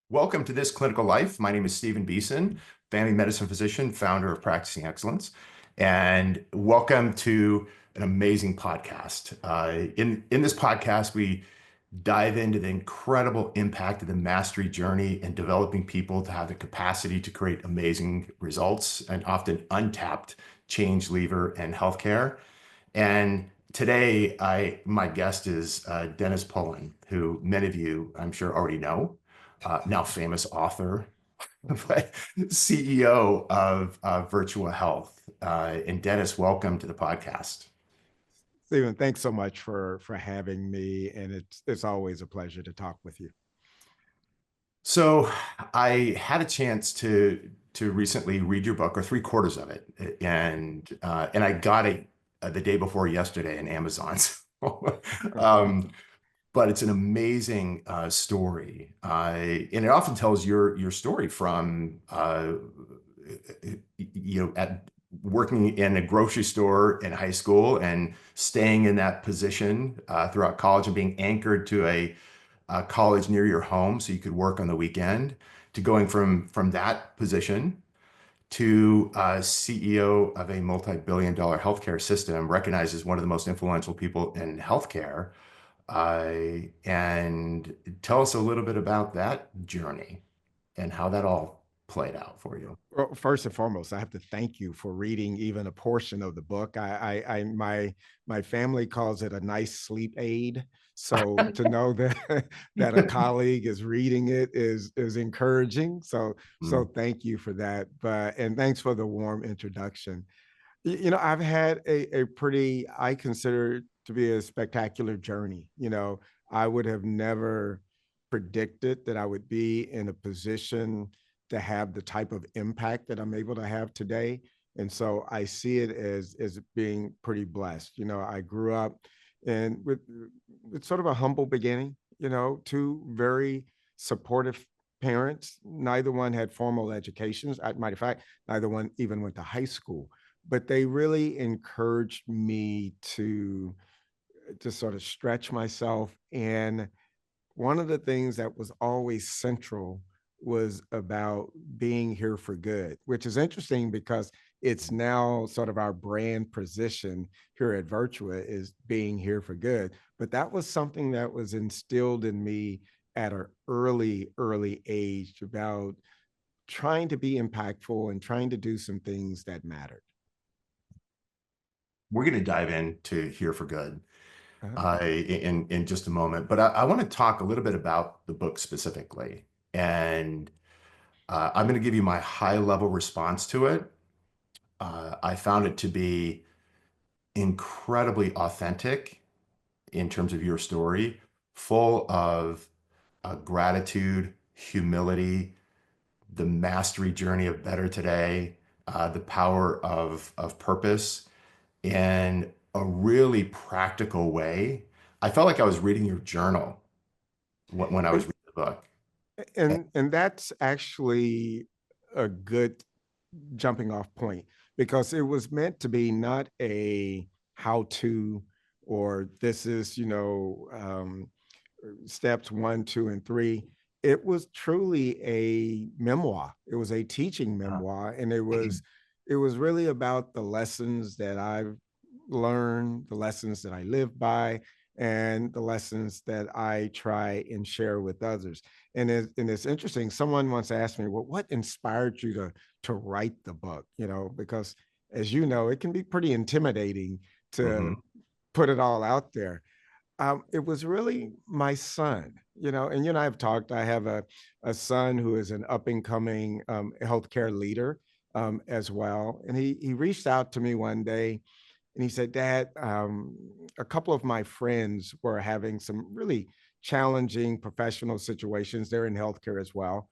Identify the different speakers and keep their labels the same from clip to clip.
Speaker 1: Welcome to This Clinical Life. My name is Stephen Beeson, family medicine physician, founder of Practicing Excellence, and welcome to an amazing podcast. In this podcast, we dive into the incredible impact of the mastery journey in developing people to have the capacity to create amazing results and often untapped change lever in healthcare. And today, my guest is Dennis Pullin, who many of you, I'm sure, already know, now famous author, but CEO of Virtua Health. And Dennis, welcome to the podcast.
Speaker 2: Stephen, thanks so much for having me, and it's always a pleasure to talk with you.
Speaker 1: So I had a chance to recently read your book, or three quarters of it, and I got it the day before yesterday in Amazon. um, but it's an amazing story, and it often tells your story from at working in a grocery store in high school and staying in that position throughout college and being anchored to a college near your home so you could work on the weekend, to going from that position to CEO of a multi-billion-dollar healthcare system, recognized as one of the most influential people in healthcare. And tell us a little bit about that journey and how that all played out for you.
Speaker 2: Well, first and foremost, I have to thank you for reading even a portion of the book. My family calls it a nice sleep aid. So to know that that a colleague is reading it is encouraging. So
Speaker 1: Mm.
Speaker 2: thank you for that. But and thanks for the warm introduction. I've had a pretty, I consider it to be a spectacular journey. I would have never predicted that I would be in a position to have the type of impact that I'm able to have today. And so I see it as being pretty blessed. I grew up and with sort of a humble beginning, two very supportive parents. Neither one had formal educations. Matter of fact, neither one even went to high school, but they really encouraged me to sort of stretch myself. And one of the things that was always central was about being here for good, which is interesting because it's now sort of our brand position here at Virtua is being here for good. But that was something that was instilled in me at an early age about trying to be impactful and trying to do some things that mattered.
Speaker 1: We're going to dive into Here for Good
Speaker 2: Uh-huh.
Speaker 1: in just a moment, but I want to talk a little bit about the book specifically, and I'm going to give you my high level response to it. I found it to be incredibly authentic in terms of your story, full of gratitude, humility, the mastery journey of better today, the power of purpose, in a really practical way. I felt like I was reading your journal when I was
Speaker 2: And
Speaker 1: reading the book.
Speaker 2: and that's actually a good jumping off point because it was meant to be not a how to or this is steps one, two, and three. It was truly a memoir. It was a teaching
Speaker 1: Uh,
Speaker 2: memoir, and it was really about the lessons that I've learned, the lessons that I live by, and the lessons that I try and share with others. And it's interesting. Someone once asked me, "Well, what inspired you to write the book?" Because as you know, it can be pretty intimidating to
Speaker 1: mhm.
Speaker 2: put it all out there. It was really my son, and you and I have talked. I have a son who is an up and coming healthcare leader as well. And he reached out to me one day and he said, "Dad, a couple of my friends were having some really challenging professional situations. They're in healthcare as well.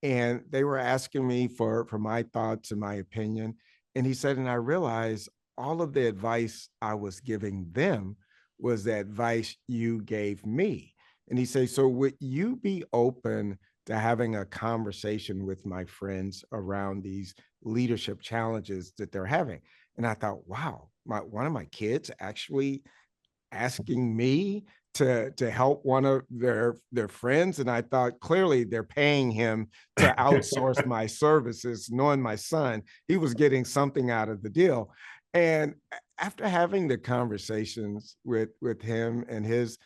Speaker 2: And they were asking me for my thoughts and my opinion." And he said, and I realized all of the advice I was giving them was the advice you gave me. And he said, "So would you be open to having a conversation with my friends around these leadership challenges that they're having?" And I thought, wow, one of my kids actually asking me to help one of their friends, and I thought clearly they're paying him to outsource my services. Knowing my son, he was getting something out of the deal. And after having the conversations with him and his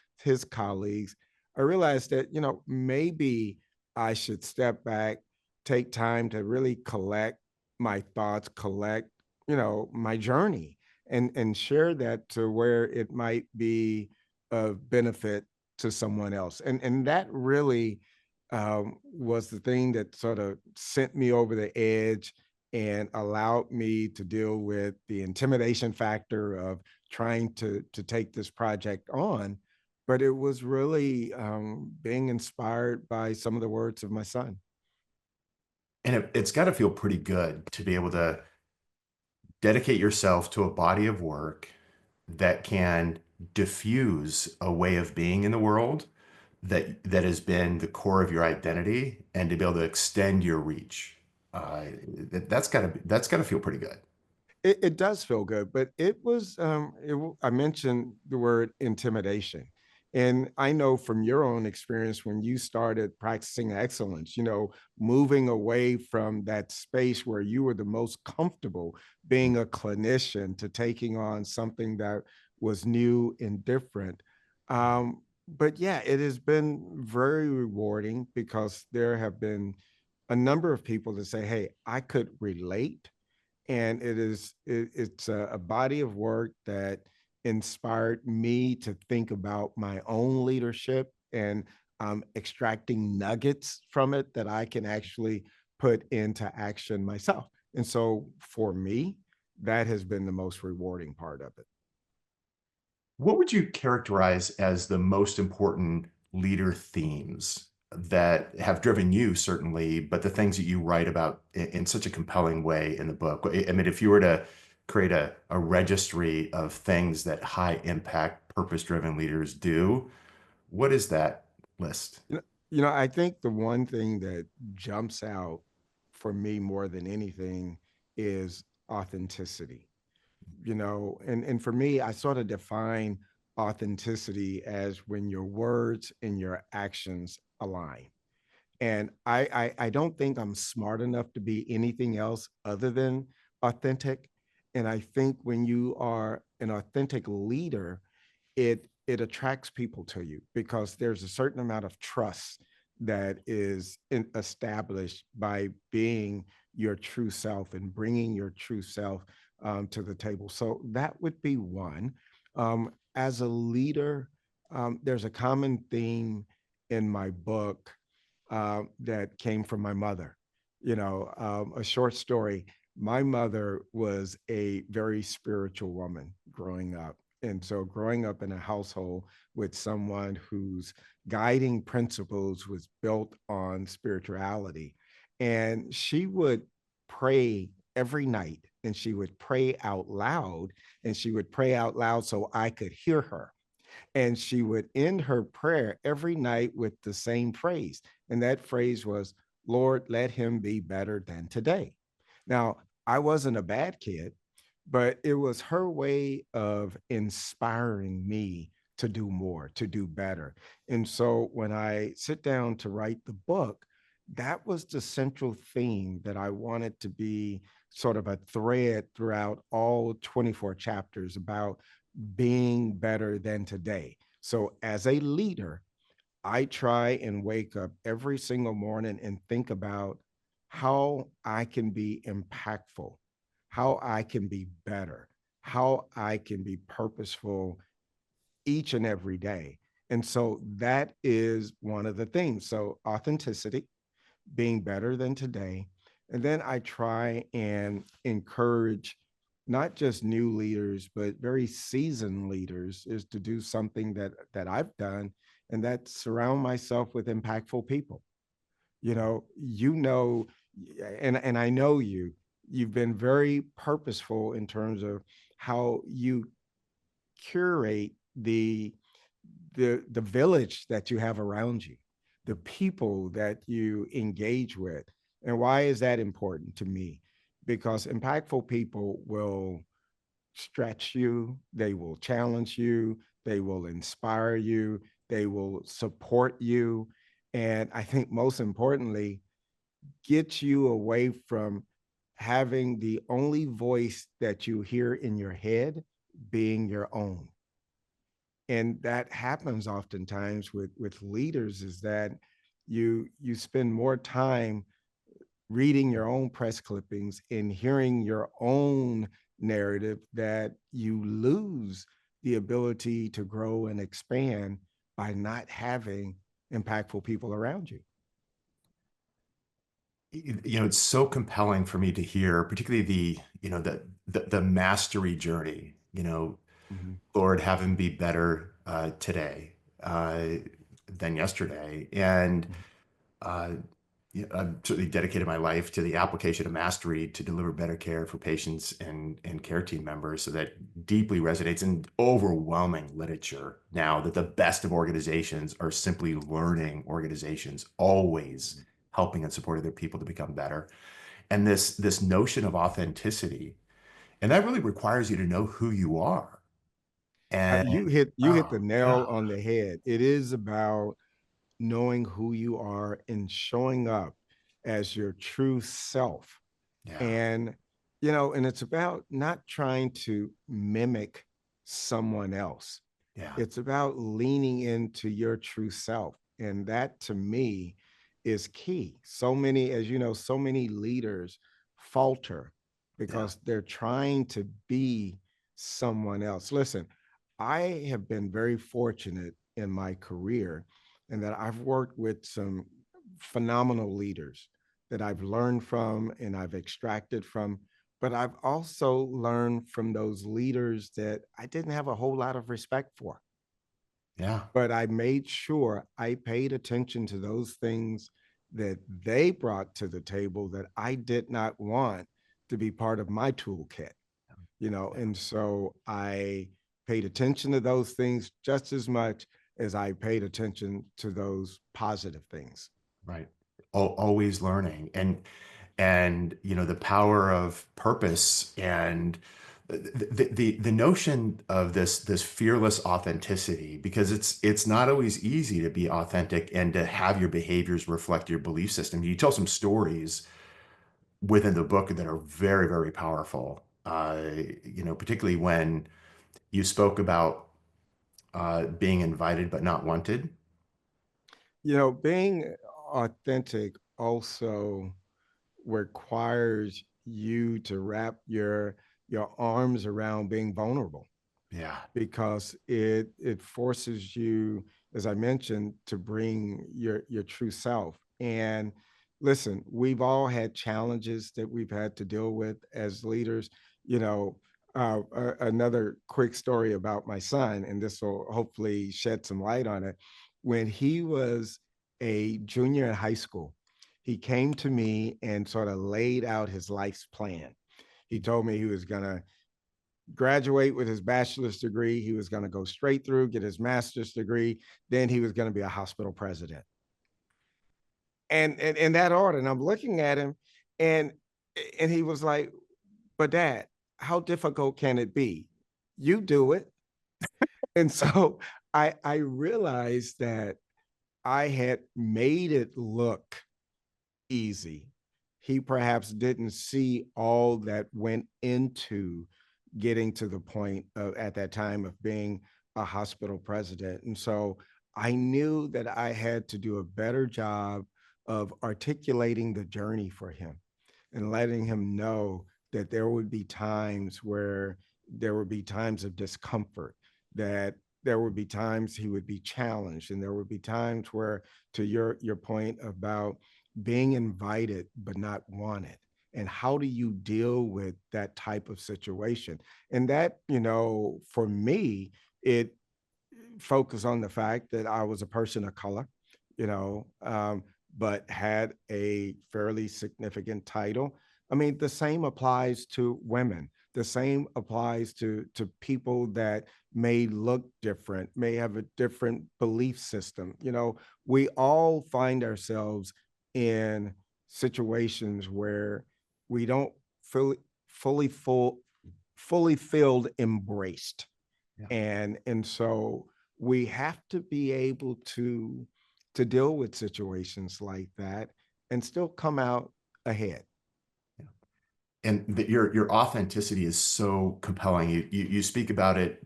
Speaker 2: colleagues, I realized that, maybe I should step back, take time to really collect my thoughts, collect, my journey, and share that to where it might be of benefit to someone else. And that really was the thing that sort of sent me over the edge and allowed me to deal with the intimidation factor of trying to take this project on. But it was really being inspired by some of the words of my son.
Speaker 1: And it's got to feel pretty good to be able to dedicate yourself to a body of work that can diffuse a way of being in the world that has been the core of your identity, and to be able to extend your reach. That's gotta feel pretty good.
Speaker 2: It does feel good, but it was I mentioned the word intimidation. And I know from your own experience when you started practicing excellence, moving away from that space where you were the most comfortable being a clinician to taking on something that was new and different. But yeah, it has been very rewarding because there have been a number of people that say, hey, I could relate, and it's a body of work that inspired me to think about my own leadership, and extracting nuggets from it that I can actually put into action myself. And so for me, that has been the most rewarding part of it.
Speaker 1: What would you characterize as the most important leader themes that have driven you, certainly, but the things that you write about in such a compelling way in the book? I mean, if you were to create a registry of things that high impact, purpose-driven leaders do, what is that list?
Speaker 2: You know, I think the one thing that jumps out for me more than anything is authenticity. And for me, I sort of define authenticity as when your words and your actions align. And I don't think I'm smart enough to be anything else other than authentic. And I think when you are an authentic leader, it attracts people to you because there's a certain amount of trust that is established by being your true self and bringing your true self to the table. So that would be one. As a leader, there's a common theme in my book that came from my mother. A short story. My mother was a very spiritual woman growing up. And so, growing up in a household with someone whose guiding principles was built on spirituality, and she would pray every night, and she would pray out loud, and she would pray out loud so I could hear her. And she would end her prayer every night with the same phrase. And that phrase was, Lord, let him be better than today. Now, I wasn't a bad kid, but it was her way of inspiring me to do more, to do better. And so when I sit down to write the book, that was the central theme that I wanted to be sort of a thread throughout all 24 chapters about being better than today. So, as a leader, I try and wake up every single morning and think about how I can be impactful, how I can be better, how I can be purposeful each and every day. And so that is one of the things. So, authenticity, being better than today. And then I try and encourage not just new leaders, but very seasoned leaders is to do something that I've done, and that's surround myself with impactful people. And I know you've been very purposeful in terms of how you curate the village that you have around you, the people that you engage with. And why is that important to me? Because impactful people will stretch you, they will challenge you, they will inspire you, they will support you. And I think most importantly, get you away from having the only voice that you hear in your head being your own. And that happens oftentimes with leaders, is that you spend more time reading your own press clippings and hearing your own narrative, that you lose the ability to grow and expand by not having impactful people around you.
Speaker 1: It's so compelling for me to hear, particularly the mastery journey.
Speaker 2: Mhm.
Speaker 1: Lord, have him be better today uh, than yesterday. And
Speaker 2: Mhm.
Speaker 1: uh, I've certainly dedicated my life to the application of mastery to deliver better care for patients and care team members. So that deeply resonates in overwhelming literature now that the best of organizations are simply learning organizations, always helping and supporting their people to become better. And this notion of authenticity, and that really requires you to know who you are. And
Speaker 2: You hit
Speaker 1: oh
Speaker 2: the nail
Speaker 1: God,
Speaker 2: on the head. It is about knowing who you are and showing up as your true self.
Speaker 1: yeah,
Speaker 2: And, and it's about not trying to mimic someone else.
Speaker 1: yeah,
Speaker 2: It's about leaning into your true self. And that to me is key. So many, as you know, so many leaders falter
Speaker 1: yeah,
Speaker 2: because they're trying to be someone else. Listen, I have been very fortunate in my career in that I've worked with some phenomenal leaders that I've learned from and I've extracted from. But I've also learned from those leaders that I didn't have a whole lot of respect for.
Speaker 1: yeah,
Speaker 2: But I made sure I paid attention to those things that they brought to the table that I did not want to be part of my toolkit,
Speaker 1: yeah.
Speaker 2: and so I paid attention to those things just as much as I paid attention to those positive things.
Speaker 1: Right. Always learning. And the power of purpose and the notion of this fearless authenticity, because it's not always easy to be authentic and to have your behaviors reflect your belief system. You tell some stories within the book that are very, very powerful. Particularly when you spoke about being invited but not wanted.
Speaker 2: Being authentic also requires you to wrap your arms around being vulnerable,
Speaker 1: Yeah,
Speaker 2: because it forces you, as I mentioned, to bring your true self. And listen, we've all had challenges that we've had to deal with as leaders. You know, Another quick story about my son, and this will hopefully shed some light on it. When he was a junior in high school, he came to me and sort of laid out his life's plan. He told me he was going to graduate with his bachelor's degree. He was going to go straight through, get his master's degree. Then he was going to be a hospital president. And in that order. And I'm looking at him, and he was like, "But Dad, how difficult can it be? You do it." And so I realized that I had made it look easy. He perhaps didn't see all that went into getting to the point of, at that time, of being a hospital president. And so I knew that I had to do a better job of articulating the journey for him and letting him know that there would be times where there would be times of discomfort, that there would be times he would be challenged, and there would be times where, to your point about being invited but not wanted, and how do you deal with that type of situation. And that, for me, it focused on the fact that I was a person of color, you know, um, but had a fairly significant title. I mean, the same applies to women. The same applies to people that may look different, may have a different belief system. We all find ourselves in situations where we don't feel fully filled, embraced.
Speaker 1: Yeah.
Speaker 2: And so we have to be able to deal with situations like that and still come out ahead.
Speaker 1: Yeah. And your authenticity is so compelling. You speak about it,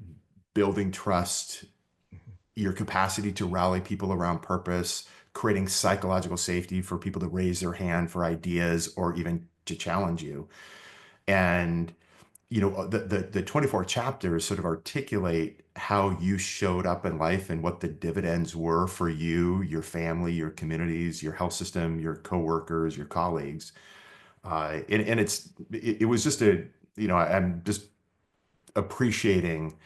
Speaker 1: building trust,
Speaker 2: Mhm.
Speaker 1: your capacity to rally people around purpose, creating psychological safety for people to raise their hand for ideas or even to challenge you. And the 24 chapters sort of articulate how you showed up in life and what the dividends were for you, your family, your communities, your health system, your coworkers, your colleagues. And it was just I'm just appreciating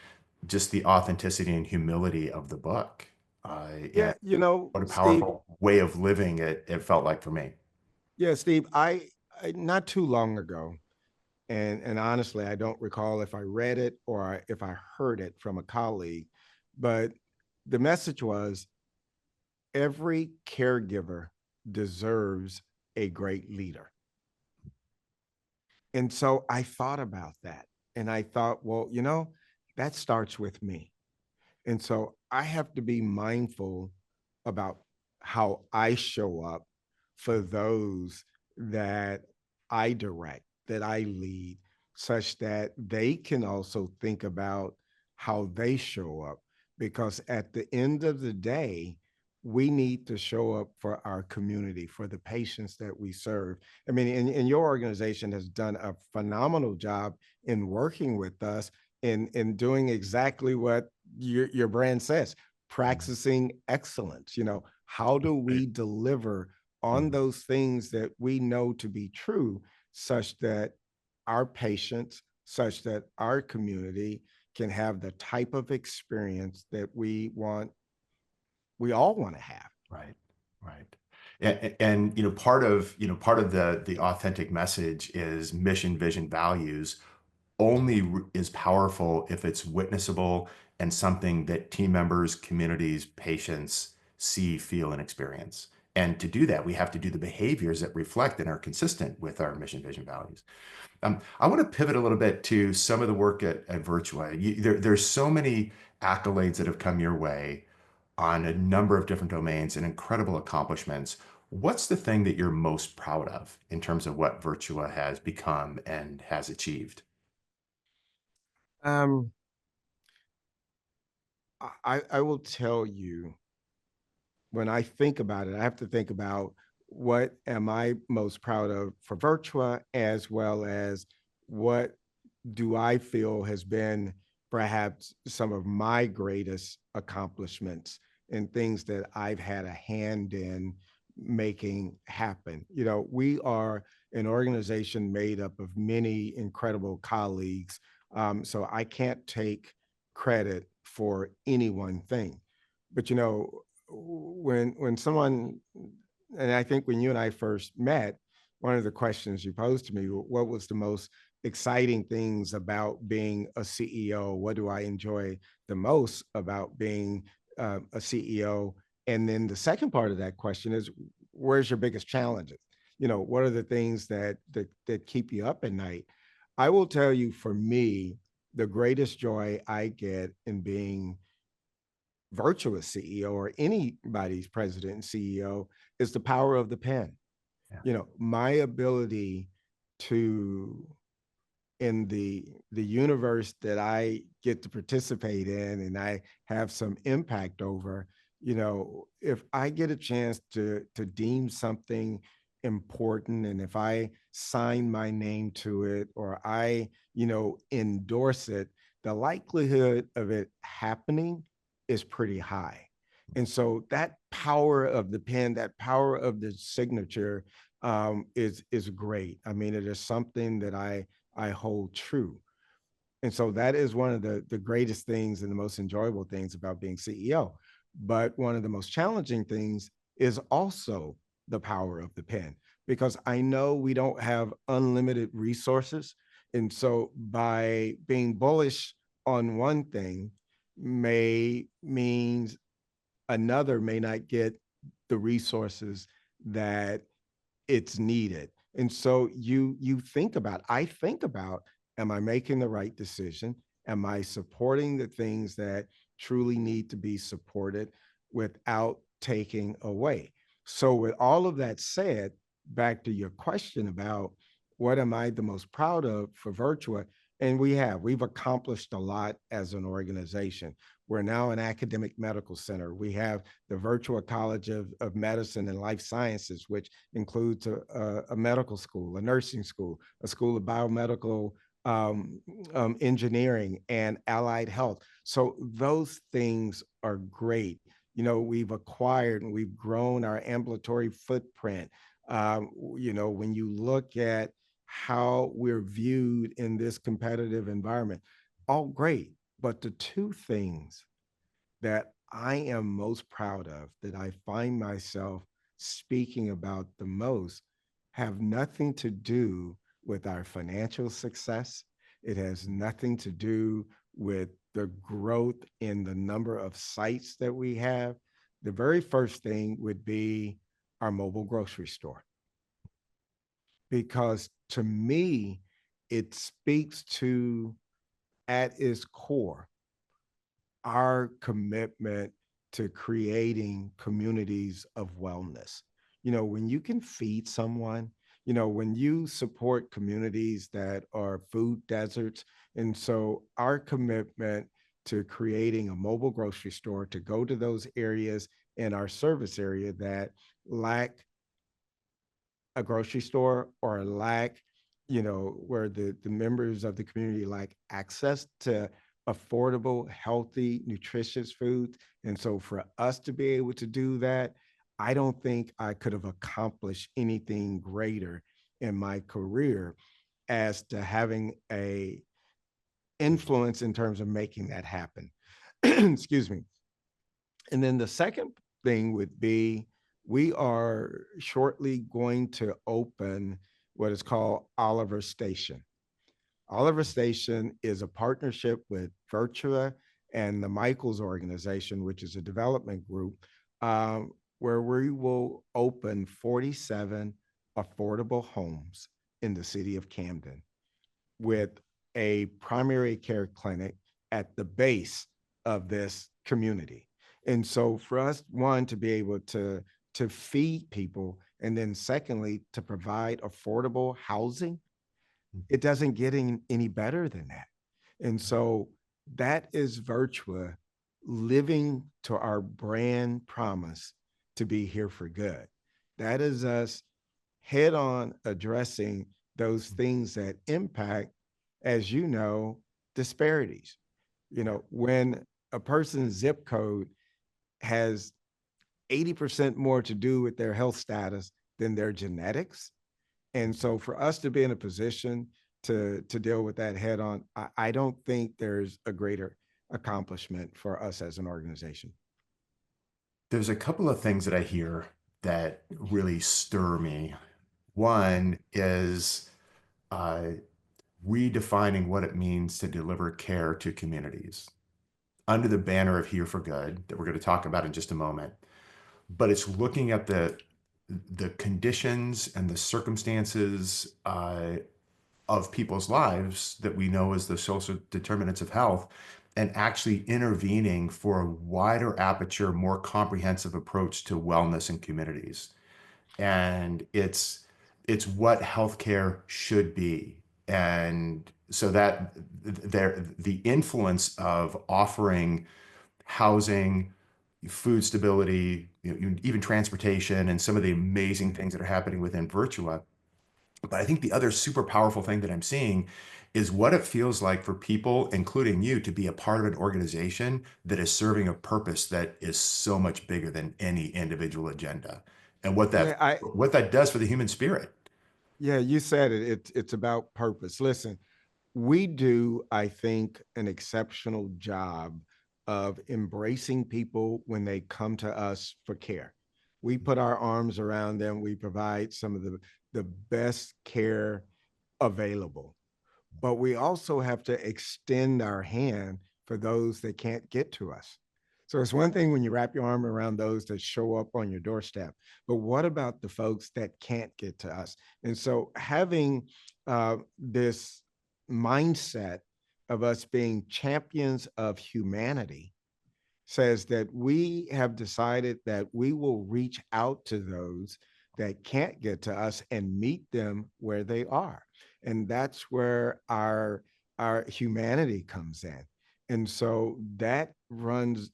Speaker 1: just the authenticity and humility of the book.
Speaker 2: Yeah,
Speaker 1: And what a
Speaker 2: Steve.
Speaker 1: powerful way of living it felt like for me.
Speaker 2: Yeah, Steve. I not too long ago, and honestly, I don't recall if I read it or if I heard it from a colleague, but the message was every caregiver deserves a great leader. And so I thought about that, and I thought, well, that starts with me. And so I have to be mindful about how I show up for those that I direct, that I lead, such that they can also think about how they show up. Because at the end of the day, we need to show up for our community, for the patients that we serve. I mean, and your organization has done a phenomenal job in working with us in doing exactly what your brand says,
Speaker 1: Mhm.
Speaker 2: practicing excellence. How do
Speaker 1: Right.
Speaker 2: we deliver on
Speaker 1: Mhm.
Speaker 2: those things that we know to be true, such that our patients, such that our community can have the type of experience that we all want to have.
Speaker 1: Right. Right. And part of the authentic message is mission, vision, values only is powerful if it's witnessable and something that team members, communities, patients see, feel, and experience. And to do that, we have to do the behaviors that reflect and are consistent with our mission, vision, values. I want to pivot a little bit to some of the work at Virtua. There's so many accolades that have come your way on a number of different domains and incredible accomplishments. What's the thing that you're most proud of in terms of what Virtua has become and has achieved?
Speaker 2: Um, I will tell you, when I think about it, I have to think about what am I most proud of for Virtua, as well as what do I feel has been perhaps some of my greatest accomplishments and things that I've had a hand in making happen. We are an organization made up of many incredible colleagues. So I can't take credit for any one thing. But when someone, and I think when you and I first met, one of the questions you posed to me, what was the most exciting things about being a CEO? What do I enjoy the most about being a CEO? And then the second part of that question is, where's your biggest challenges? What are the things that keep you up at night? I will tell you, for me, the greatest joy I get in being Virtuous CEO or anybody's president and CEO is the power of the pen.
Speaker 1: Yeah.
Speaker 2: My ability to, in the universe that I get to participate in and I have some impact over, if I get a chance to deem something important, and if I sign my name to it or I, endorse it, the likelihood of it happening is pretty high. And so that power of the pen, that power of the signature, is great. I mean, it is something that I hold true. And so that is one of the greatest things and the most enjoyable things about being CEO. But one of the most challenging things is also the power of the pen, because I know we don't have unlimited resources. And so by being bullish on one thing may means another may not get the resources that it's needed. And so I think about, am I making the right decision? Am I supporting the things that truly need to be supported without taking away? So, with all of that said, back to your question about what am I the most proud of for Virtua? And we've accomplished a lot as an organization. We're now an academic medical center. We have the Virtua College of Medicine and Life Sciences, which includes a medical school, a nursing school, a school of biomedical engineering, and allied health. So those things are great. We've acquired and we've grown our ambulatory footprint. When you look at how we're viewed in this competitive environment, all great. But the two things that I am most proud of, that I find myself speaking about the most, have nothing to do with our financial success. It has nothing to do with the growth in the number of sites that we have. The very first thing would be our mobile grocery store, because to me, it speaks to, at its core, our commitment to creating communities of wellness. When you can feed someone, when you support communities that are food deserts. And so our commitment to creating a mobile grocery store to go to those areas in our service area that lack a grocery store or lack, where the members of the community lack access to affordable, healthy, nutritious foods. And so for us to be able to do that, I don't think I could have accomplished anything greater in my career as to having a influence in terms of making that happen. Excuse me. And then the second thing would be, we are shortly going to open what is called Oliver Station. Oliver Station is a partnership with Virtua and the Michaels organization, which is a development group, where we will open 47 affordable homes in the city of Camden, with a primary care clinic at the base of this community. And so for us, one, to be able to feed people, and then secondly, to provide affordable housing, it doesn't get any better than that. And so that is Virtua living to our brand promise to be here for good. That is us head on addressing those things that impact, as you know, disparities. When a person's zip code has 80% more to do with their health status than their genetics. And so for us to be in a position to deal with that head on, I don't think there's a greater accomplishment for us as an organization.
Speaker 1: There's a couple of things that I hear that really stir me. One is uh, redefining what it means to deliver care to communities under the banner of Here for Good that we're going to talk about in just a moment. But it's looking at the conditions and the circumstances of people's lives that we know as the social determinants of health, and actually intervening for a wider aperture, more comprehensive approach to wellness in communities. And it's what healthcare should be. And so that the influence of offering housing, food stability, even transportation, and some of the amazing things that are happening within Virtua. But I think the other super powerful thing that I'm seeing is what it feels like for people, including you, to be a part of an organization that is serving a purpose that is so much bigger than any individual agenda, and
Speaker 2: Yeah,
Speaker 1: what that does for the human spirit.
Speaker 2: yeah, you said it. It's about purpose. Listen, we do, I think, an exceptional job of embracing people when they come to us for care. We put our arms around them. We provide some of the best care available. But we also have to extend our hand for those that can't get to us. So it's one thing when you wrap your arm around those that show up on your doorstep, but what about the folks that can't get to us? And so having this mindset of us being champions of humanity says that we have decided that we will reach out to those that can't get to us and meet them where they are. And that's where our humanity comes in. And so that runs,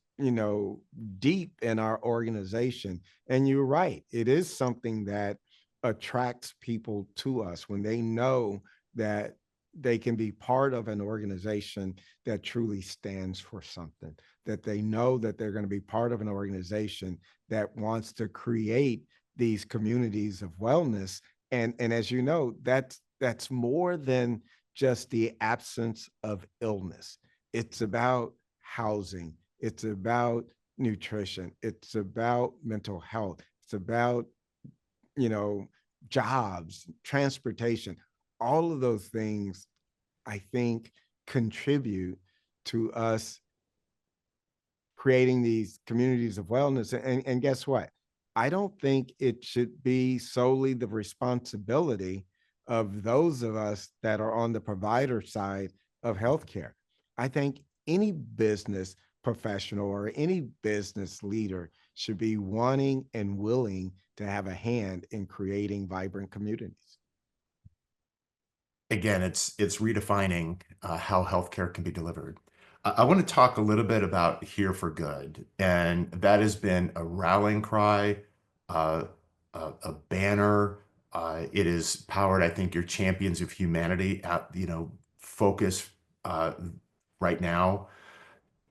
Speaker 2: deep in our organization. And you're right, it is something that attracts people to us when they know that they can be part of an organization that truly stands for something, that they know that they're going to be part of an organization that wants to create these communities of wellness. And as you know, that's more than just the absence of illness. It's about housing, it's about nutrition, it's about mental health, it's about, you know, jobs, transportation. All of those things, I think, contribute to us creating these communities of wellness. And guess what? I don't think it should be solely the responsibility of those of us that are on the provider side of healthcare. I think any business professional or any business leader should be wanting and willing to have a hand in creating vibrant communities.
Speaker 1: Again, it's redefining how healthcare can be delivered. I want to talk a little bit about Here for Good, and that has been a rallying cry, uh, a banner. It is powered, I think, your champions of humanity at focus uh, right now.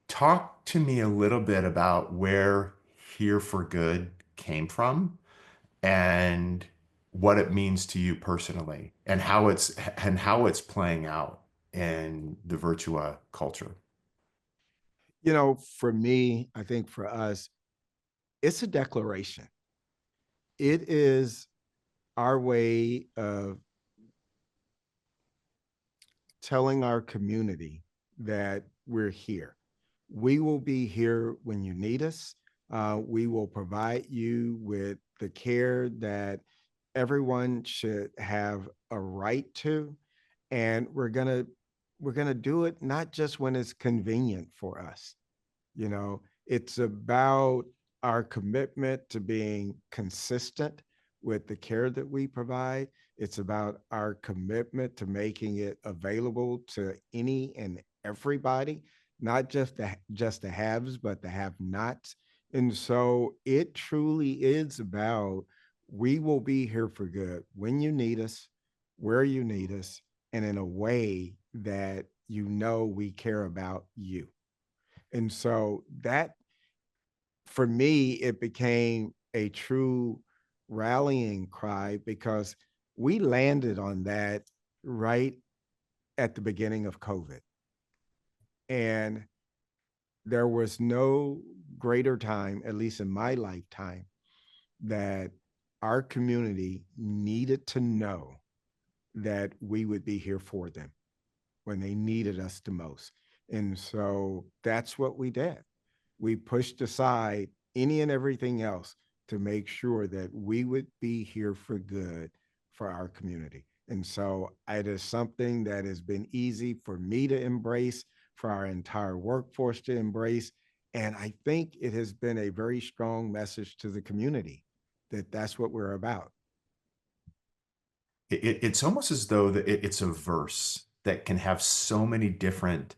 Speaker 1: Talk to me a little bit about where Here for Good came from and what it means to you personally and how it's playing out in the Virtua culture.
Speaker 2: For me, I think for us, it's a declaration. It is our way of telling our community that we're here. We will be here when you need us. We will provide you with the care that everyone should have a right to, and we're gonna do it not just when it's convenient for us. It's about our commitment to being consistent with the care that we provide. It's about our commitment to making it available to any and everybody, not just the haves, but the have-nots. And so it truly is about we will be here for good when you need us, where you need us, and in a way that we care about you. And so that, for me, it became a true rallying cry because we landed on that right at the beginning of COVID. And there was no greater time, at least in my lifetime, that our community needed to know that we would be here for them when they needed us the most. And so that's what we did. We pushed aside any and everything else to make sure that we would be here for good for our community. And so it is something that has been easy for me to embrace, for our entire workforce to embrace. And I think it has been a very strong message to the community that that's what we're about.
Speaker 1: It's almost as though it's a verse that can have so many different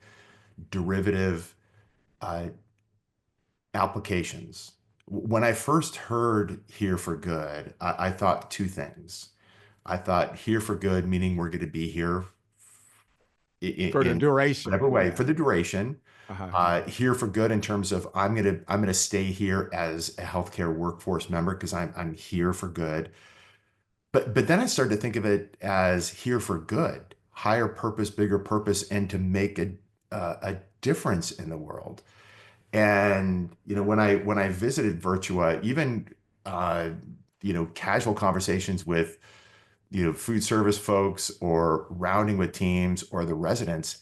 Speaker 1: derivative uh, applications. When I first heard Here for Good, I thought two things. I thought Here for Good, meaning we're going to be here
Speaker 2: For the
Speaker 1: in
Speaker 2: duration.
Speaker 1: whatever way
Speaker 2: Yeah.
Speaker 1: for the duration.
Speaker 2: Uh-huh.
Speaker 1: Here for Good in terms of I'm gonna stay here as a healthcare workforce member because I'm here for good. But then I started to think of it as here for good, higher purpose, bigger purpose, and to make a difference in the world. And when I visited Virtua, even casual conversations with food service folks or rounding with teams or the residents,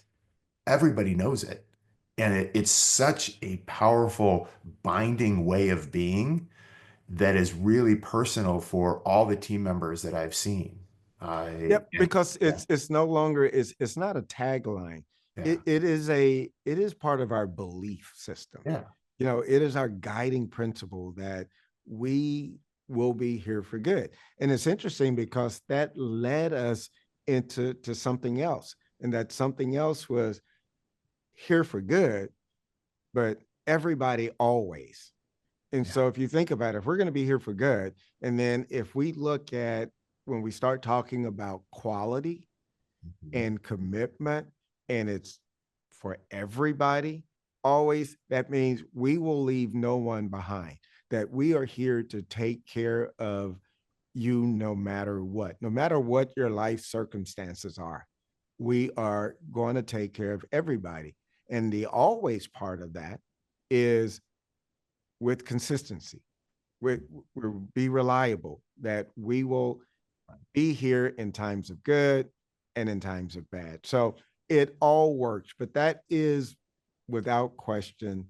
Speaker 1: everybody knows it. And it's such a powerful binding way of being that is really personal for all the team members that I've seen.
Speaker 2: Yep,
Speaker 1: And
Speaker 2: because
Speaker 1: yeah,
Speaker 2: it's no longer it's not a tagline.
Speaker 1: Yeah.
Speaker 2: it is part of our belief system.
Speaker 1: Yeah.
Speaker 2: It is our guiding principle that we will be here for good. And it's interesting because that led us into something else. And that something else was here for good, but everybody always. And
Speaker 1: Yeah.
Speaker 2: so if you think about it, if we're going to be here for good, and then if we look at when we start talking about quality
Speaker 1: Mhm.
Speaker 2: and commitment, and it's for everybody, always, that means we will leave no one behind, that we are here to take care of you no matter what your life circumstances are. We are going to take care of everybody. And the always part of that is with consistency. We'll be reliable, that we will be here in times of good and in times of bad. So it all works, but that is without question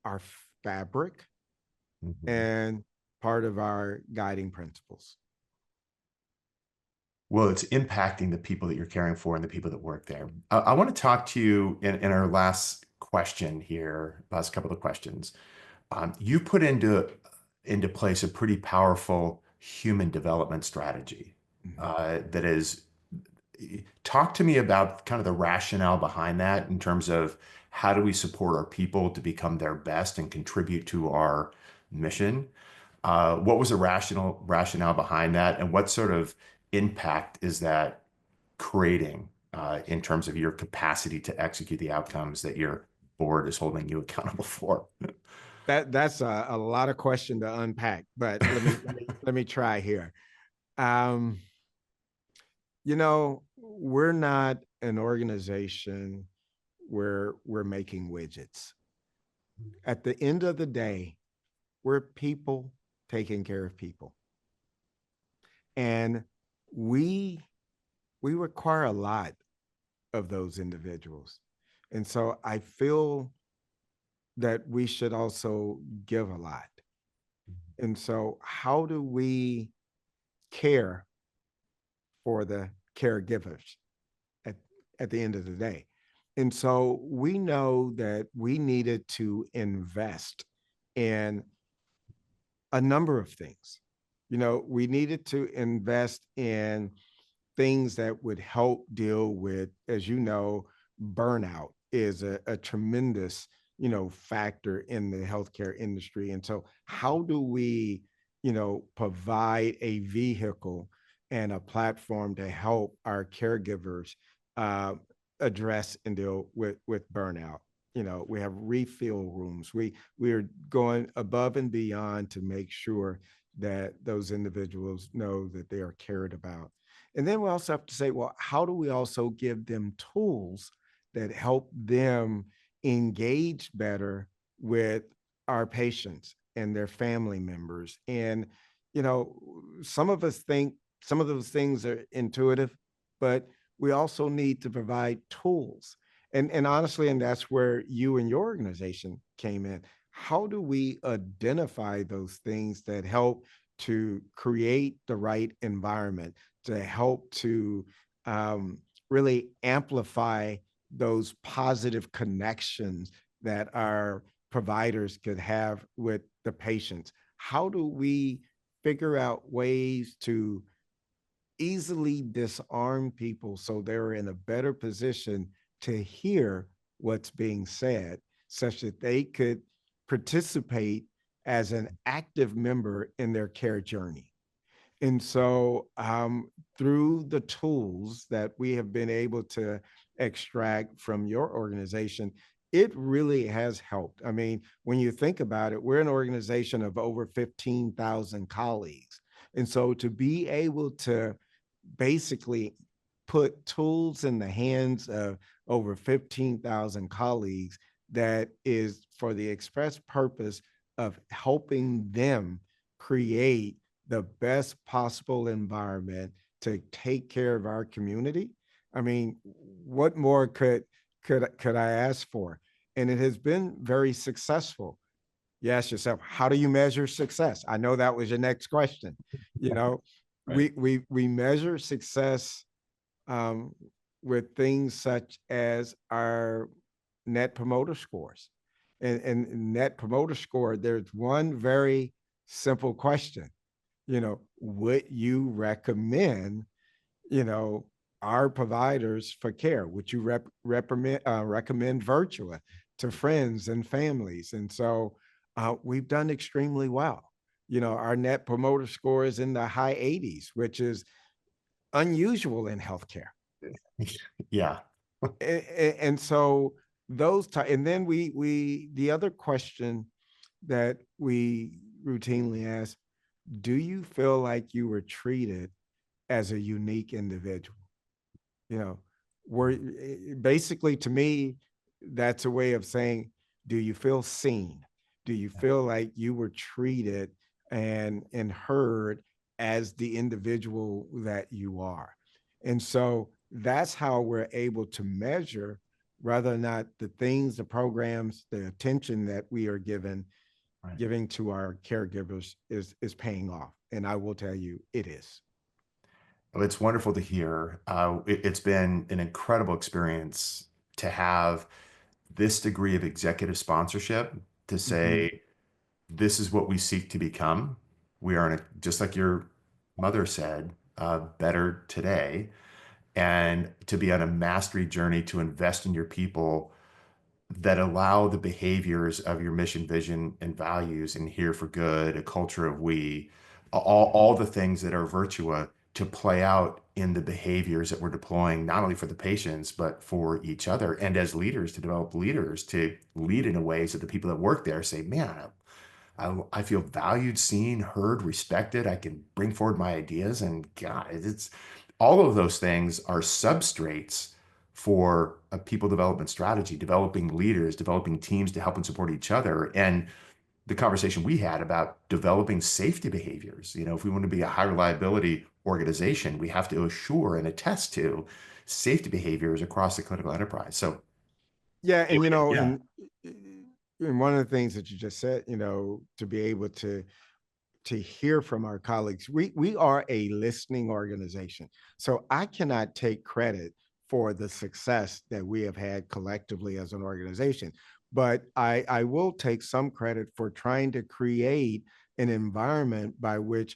Speaker 2: our fabric
Speaker 1: Mhm.
Speaker 2: and part of our guiding principles.
Speaker 1: Well, it's impacting the people that you're caring for and the people that work there. I want to talk to you in our last question here, last couple of questions. You put into place a pretty powerful human development strategy
Speaker 2: Mhm.
Speaker 1: that is. Talk to me about kind of the rationale behind that in terms of how do we support our people to become their best and contribute to our mission? What was the rationale behind that, and what sort of impact is that creating in terms of your capacity to execute the outcomes that your board is holding you accountable for?
Speaker 2: That's a lot of question to unpack, but let me try here. Um, we're not an organization where we're making widgets. At the end of the day, we're people taking care of people. And we we require a lot of those individuals. And so I feel that we should also give a lot. And so how do we care for the caregivers at, at the end of the day? And so we know that we needed to invest in a number of things. We needed to invest in things that would help deal with, as you know, burnout is a tremendous, factor in the healthcare industry. And so how do we, provide a vehicle and a platform to help our caregivers uh, address and deal with burnout? We have refill rooms. We're going above and beyond to make sure that those individuals know that they are cared about. And then we also have to say, well, how do we also give them tools that help them engage better with our patients and their family members? And, some of us think some of those things are intuitive, but we also need to provide tools. And honestly, and that's where you and your organization came in. How do we identify those things that help to create the right environment, to help to um, really amplify those positive connections that our providers could have with the patients? How do we figure out ways to easily disarm people so they're in a better position to hear what's being said, such that they could participate as an active member in their care journey? And so, through the tools that we have been able to extract from your organization, it really has helped. I mean, when you think about it, we're an organization of over 15,000 colleagues. And so to be able to basically put tools in the hands of over 15,000 colleagues that is for the express purpose of helping them create the best possible environment to take care of our community. I mean, what more could I ask for? And it has been very successful. You ask yourself, how do you measure success? I know that was your next question. You know,
Speaker 1: Right.
Speaker 2: we measure success um, with things such as our net promoter scores. And net promoter score, there's one very simple question, would you recommend, you know, our providers for care? Would you recommend Virtua to friends and families? And so we've done extremely well. Our net promoter score is in the high 80s, which is unusual in healthcare.
Speaker 1: Yeah.
Speaker 2: And so and then we the other question that we routinely ask, do you feel like you were treated as a unique individual? You know, were basically, to me, that's a way of saying, do you feel seen? Do you feel like you were treated and heard as the individual that you are? And so that's how we're able to measure whether or not the things, the programs, the attention that we are
Speaker 1: Right.
Speaker 2: giving to our caregivers is paying off. And I will tell you, it is.
Speaker 1: Well, it's wonderful to hear. It's been an incredible experience to have this degree of executive sponsorship to
Speaker 2: Mhm.
Speaker 1: say, this is what we seek to become. We are in a, just like your mother said, better today, and to be on a mastery journey to invest in your people that allow the behaviors of your mission, vision, and values, and here for good, a culture of we, all the things that are Virtua to play out in the behaviors that we're deploying, not only for the patients, but for each other. And as leaders, to develop leaders to lead in a way so the people that work there say, man, I feel valued, seen, heard, respected. I can bring forward my ideas. And God, it's all of those things are substrates for a people development strategy, developing leaders, developing teams to help and support each other. And the conversation we had about developing safety behaviors, if we want to be a high reliability organization, we have to assure and attest to safety behaviors across the clinical enterprise. So,
Speaker 2: Yeah, and
Speaker 1: yeah,
Speaker 2: and one of the things that you just said, to be able to hear from our colleagues, we are a listening organization. So I cannot take credit for the success that we have had collectively as an organization, but I will take some credit for trying to create an environment by which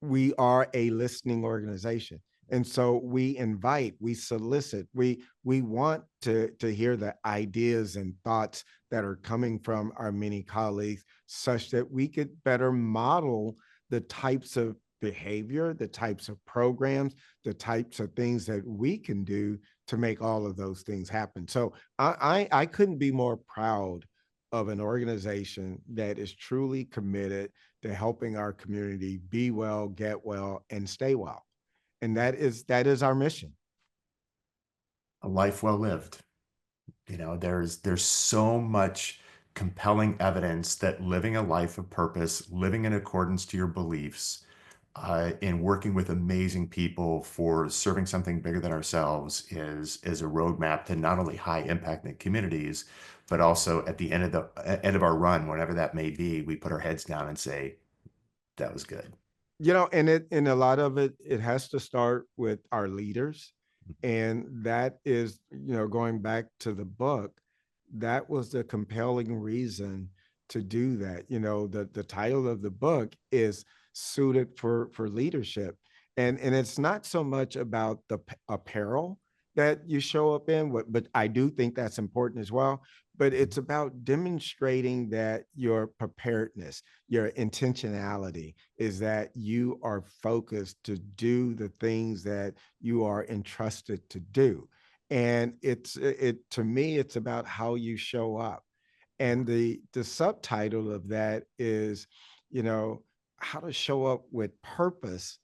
Speaker 2: we are a listening organization. And so we invite, we solicit, we want to hear the ideas and thoughts that are coming from our many colleagues, such that we could better model the types of behavior, the types of programs, the types of things that we can do to make all of those things happen. So I couldn't be more proud of an organization that is truly committed to helping our community be well, get well, and stay well. And that is our mission.
Speaker 1: a life well lived. There's so much compelling evidence that living a life of purpose, living in accordance to your beliefs, and working with amazing people for serving something bigger than ourselves is a roadmap to not only high impact in communities, but also at the end of our run, whatever that may be, we put our heads down and say, that was good.
Speaker 2: And a lot of it has to start with our leaders. And that is, going back to the book, that was the compelling reason to do that. The title of the book is suited for leadership. And it's not so much about the apparel that you show up in, but I do think that's important as well. But it's about demonstrating that your preparedness, your intentionality is that you are focused to do the things that you are entrusted to do. And it to me, it's about how you show up. And the subtitle of that is, you know, how to show up with purpose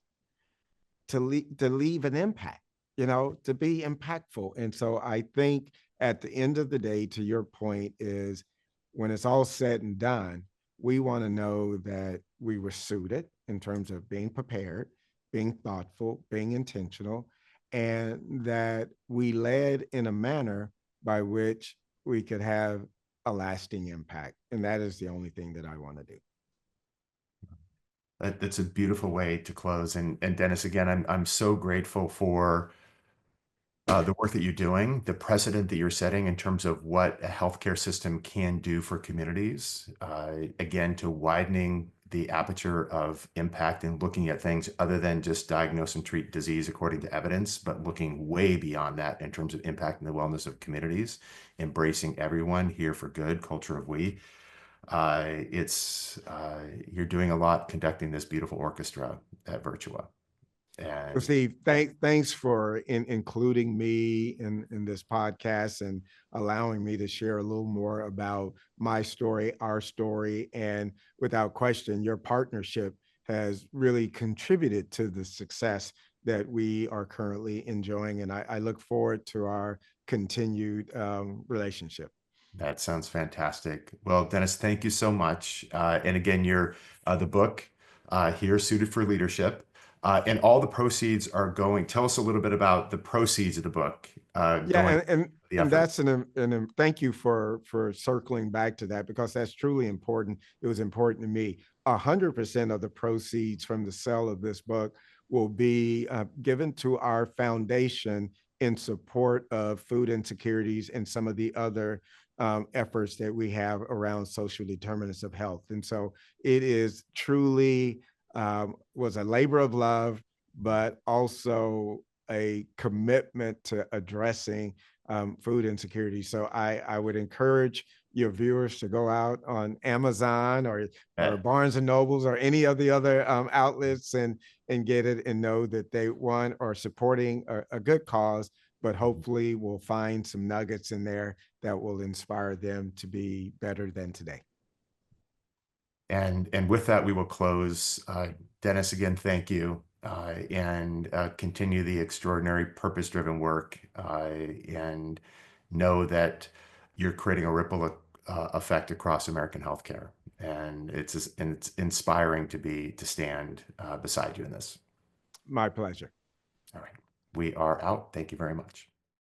Speaker 2: to leave an impact, to be impactful. And so I think at the end of the day, to your point, is when it's all said and done, we want to know that we were suited in terms of being prepared, being thoughtful, being intentional, and that we led in a manner by which we could have a lasting impact. And that is the only thing that I want to do.
Speaker 1: That's a beautiful way to close. And Dennis, again, I'm so grateful for the work that you're doing, the precedent that you're setting in terms of what a healthcare system can do for communities, again, to widening the aperture of impact and looking at things other than just diagnose and treat disease according to evidence, but looking way beyond that in terms of impacting the wellness of communities, embracing everyone here for good, culture of we. You're doing a lot conducting this beautiful orchestra at Virtua.
Speaker 2: Well,
Speaker 1: And
Speaker 2: Steve, thanks for including me in this podcast and allowing me to share a little more about my story, our story. And without question, your partnership has really contributed to the success that we are currently enjoying. And I look forward to our continued relationship.
Speaker 1: that sounds fantastic. Well, Dennis, thank you so much. And again, the book here, Suited for Leadership, and all the proceeds are going. Tell us a little bit about the proceeds of the book
Speaker 2: Yeah,
Speaker 1: going to the
Speaker 2: and
Speaker 1: effort.
Speaker 2: that's an thank you for circling back to that because that's truly important. It was important to me. 100% of the proceeds from the sale of this book will be given to our foundation in support of food insecurities and some of the other efforts that we have around social determinants of health. And so it is truly was a labor of love, but also a commitment to addressing food insecurity. So I would encourage your viewers to go out on Amazon or
Speaker 1: Uh,
Speaker 2: Barnes and Nobles or any of the other outlets and get it and know that they are supporting a good cause, but hopefully will find some nuggets in there that will inspire them to be better than today.
Speaker 1: and with that, we will close. Dennis, again, thank you, and continue the extraordinary purpose-driven work, and know that you're creating a ripple effect across American healthcare, and it's inspiring to stand beside you in this.
Speaker 2: My pleasure.
Speaker 1: All right, we are out. Thank you very much.